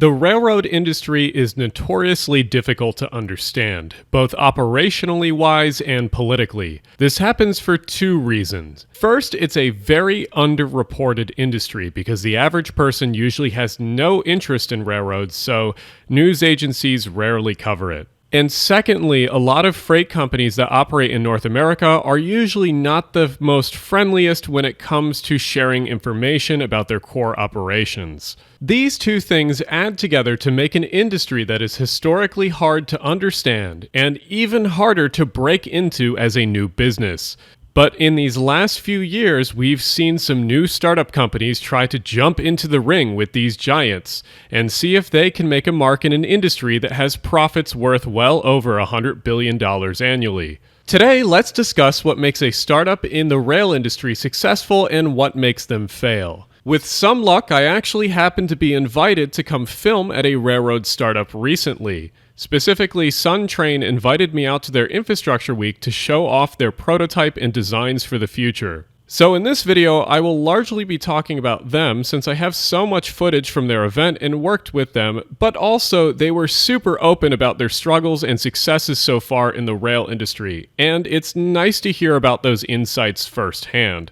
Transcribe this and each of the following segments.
The railroad industry is notoriously difficult to understand, both operationally wise and politically. This happens for two reasons. First, it's a very underreported industry because the average person usually has no interest in railroads, so news agencies rarely cover it. And secondly, a lot of freight companies that operate in North America are usually not the most friendliest when it comes to sharing information about their core operations. These two things add together to make an industry that is historically hard to understand and even harder to break into as a new business. But in these last few years, we've seen some new startup companies try to jump into the ring with these giants and see if they can make a mark in an industry that has profits worth well over $100 billion annually. Today, let's discuss what makes a startup in the rail industry successful and what makes them fail. With some luck, I actually happened to be invited to come film at a railroad startup recently. Specifically, Suntrain invited me out to their infrastructure week to show off their prototype and designs for the future. So in this video, I will largely be talking about them since I have so much footage from their event and worked with them, but also they were super open about their struggles and successes so far in the rail industry, and it's nice to hear about those insights firsthand.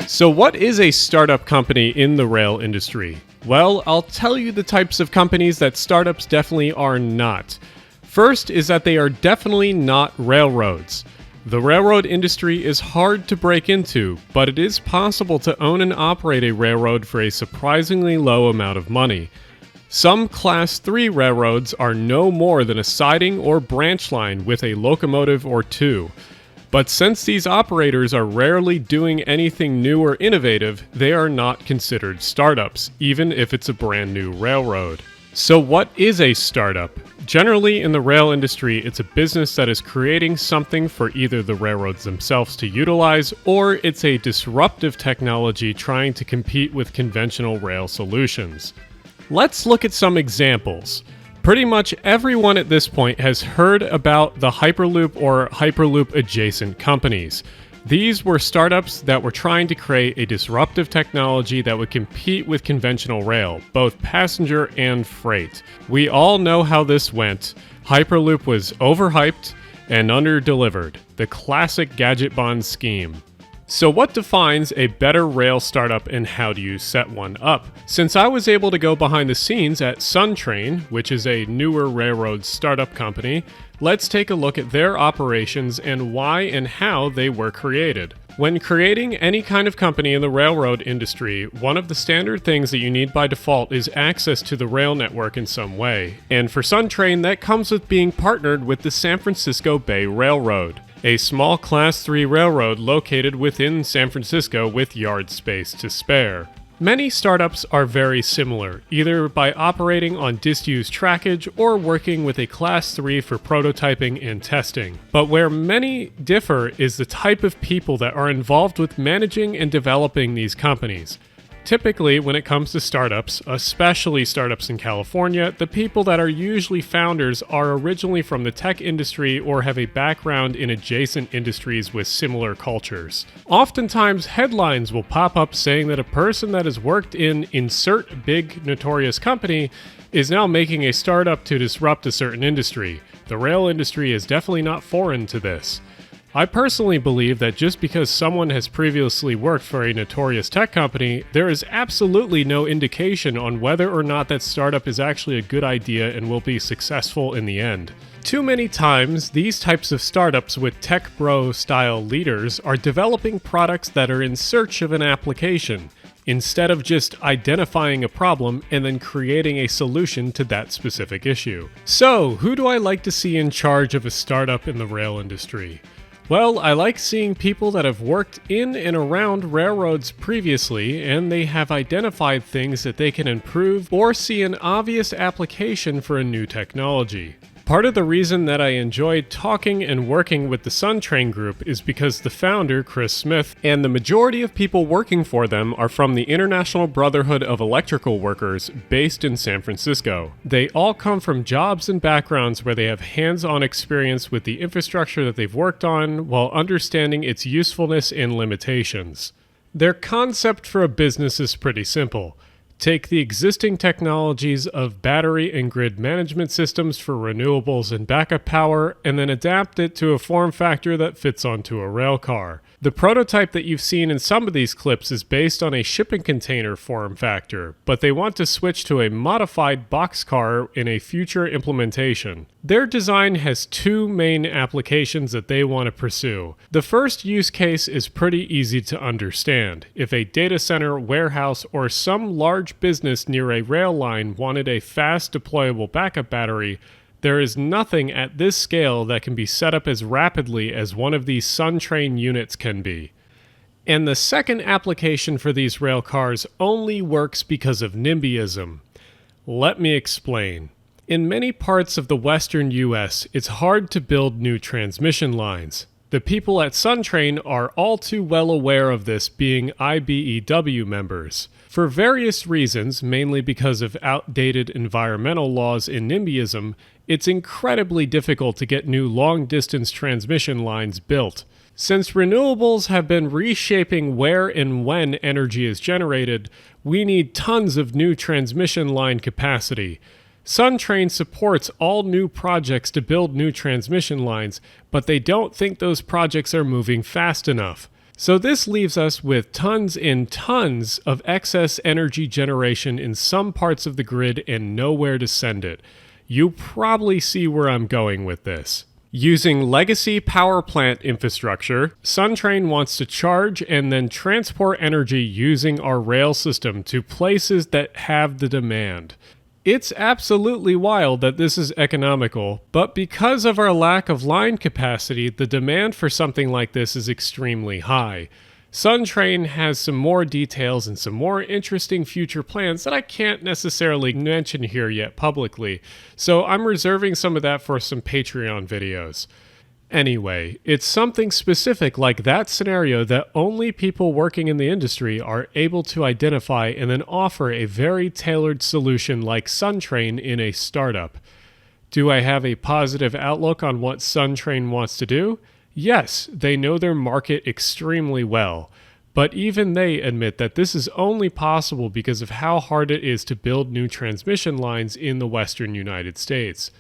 So what is a startup company in the rail industry? Well, I'll tell you the types of companies that startups definitely are not. First is that they are definitely not railroads. The railroad industry is hard to break into, but it is possible to own and operate a railroad for a surprisingly low amount of money. Some Class 3 railroads are no more than a siding or branch line with a locomotive or two. But since these operators are rarely doing anything new or innovative, they are not considered startups, even if it's a brand new railroad. So what is a startup? Generally in the rail industry, it's a business that is creating something for either the railroads themselves to utilize, or it's a disruptive technology trying to compete with conventional rail solutions. Let's look at some examples. Pretty much everyone at this point has heard about the Hyperloop or Hyperloop adjacent companies. These were startups that were trying to create a disruptive technology that would compete with conventional rail, both passenger and freight. We all know how this went. Hyperloop was overhyped and under-delivered, the classic gadget bond scheme. So what defines a better rail startup and how do you set one up? Since I was able to go behind the scenes at Suntrain, which is a newer railroad startup company, let's take a look at their operations and why and how they were created. When creating any kind of company in the railroad industry, one of the standard things that you need by default is access to the rail network in some way. And for Suntrain, that comes with being partnered with the San Francisco Bay Railroad, a small Class 3 railroad located within San Francisco with yard space to spare. Many startups are very similar, either by operating on disused trackage or working with a Class 3 for prototyping and testing. But where many differ is the type of people that are involved with managing and developing these companies. Typically, when it comes to startups, especially startups in California, the people that are usually founders are originally from the tech industry or have a background in adjacent industries with similar cultures. Oftentimes, headlines will pop up saying that a person that has worked in insert big notorious company is now making a startup to disrupt a certain industry. The rail industry is definitely not foreign to this. I personally believe that just because someone has previously worked for a notorious tech company, there is absolutely no indication on whether or not that startup is actually a good idea and will be successful in the end. Too many times, these types of startups with tech bro style leaders are developing products that are in search of an application, instead of just identifying a problem and then creating a solution to that specific issue. So, who do I like to see in charge of a startup in the rail industry? Well, I like seeing people that have worked in and around railroads previously, and they have identified things that they can improve or see an obvious application for a new technology. Part of the reason that I enjoyed talking and working with the Suntrain group is because the founder, Chris Smith, and the majority of people working for them are from the International Brotherhood of Electrical Workers based in San Francisco. They all come from jobs and backgrounds where they have hands-on experience with the infrastructure that they've worked on while understanding its usefulness and limitations. Their concept for a business is pretty simple. take the existing technologies of battery and grid management systems for renewables and backup power, and then adapt it to a form factor that fits onto a rail car. The prototype that you've seen in some of these clips is based on a shipping container form factor, but they want to switch to a modified boxcar in a future implementation. Their design has two main applications that they want to pursue. The first use case is pretty easy to understand. If a data center, warehouse, or some large business near a rail line wanted a fast deployable backup battery, there is nothing at this scale that can be set up as rapidly as one of these Suntrain units can be. And the second application for these rail cars only works because of NIMBYism. Let me explain. In many parts of the western US, it's hard to build new transmission lines. The people at Suntrain are all too well aware of this, being IBEW members. For various reasons, mainly because of outdated environmental laws in NIMBYism, it's incredibly difficult to get new long-distance transmission lines built. Since renewables have been reshaping where and when energy is generated, we need tons of new transmission line capacity. Suntrain supports all new projects to build new transmission lines, but they don't think those projects are moving fast enough. So this leaves us with tons and tons of excess energy generation in some parts of the grid and nowhere to send it. You probably see where I'm going with this. Using legacy power plant infrastructure, Suntrain wants to charge and then transport energy using our rail system to places that have the demand. It's absolutely wild that this is economical, but because of our lack of line capacity, the demand for something like this is extremely high. Suntrain has some more details and some more interesting future plans that I can't necessarily mention here yet publicly, so I'm reserving some of that for some Patreon videos. Anyway, it's something specific like that scenario that only people working in the industry are able to identify and then offer a very tailored solution like Suntrain in a startup. Do I have a positive outlook on what Suntrain wants to do? Yes, they know their market extremely well, but even they admit that this is only possible because of how hard it is to build new transmission lines in the western United States.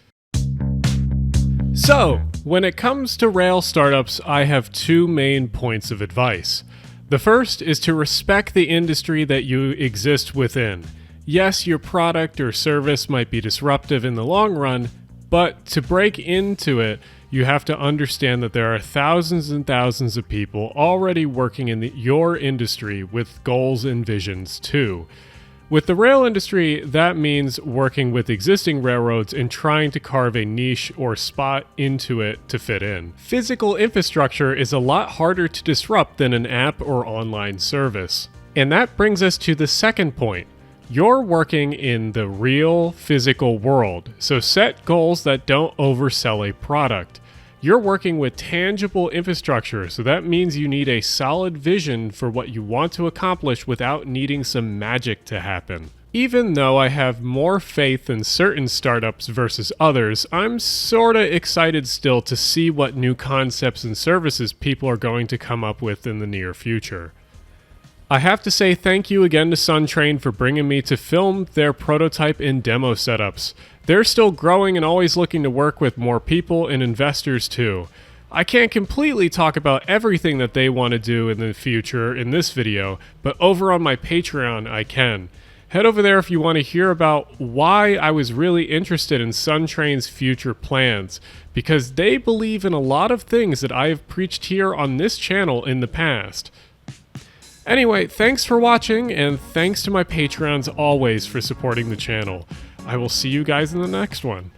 So, when it comes to rail startups, I have two main points of advice. The first is to respect the industry that you exist within. Yes, your product or service might be disruptive in the long run, but to break into it, you have to understand that there are thousands and thousands of people already working in your industry with goals and visions too. With the rail industry, that means working with existing railroads and trying to carve a niche or spot into it to fit in. Physical infrastructure is a lot harder to disrupt than an app or online service. And that brings us to the second point. You're working in the real physical world, so set goals that don't oversell a product. You're working with tangible infrastructure, so that means you need a solid vision for what you want to accomplish without needing some magic to happen. Even though I have more faith in certain startups versus others, I'm sorta excited still to see what new concepts and services people are going to come up with in the near future. I have to say thank you again to Suntrain for bringing me to film their prototype and demo setups. They're still growing and always looking to work with more people and investors too. I can't completely talk about everything that they want to do in the future in this video, but over on my Patreon I can. Head over there if you want to hear about why I was really interested in Suntrain's future plans, because they believe in a lot of things that I have preached here on this channel in the past. Anyway, thanks for watching, and thanks to my Patreons always for supporting the channel. I will see you guys in the next one.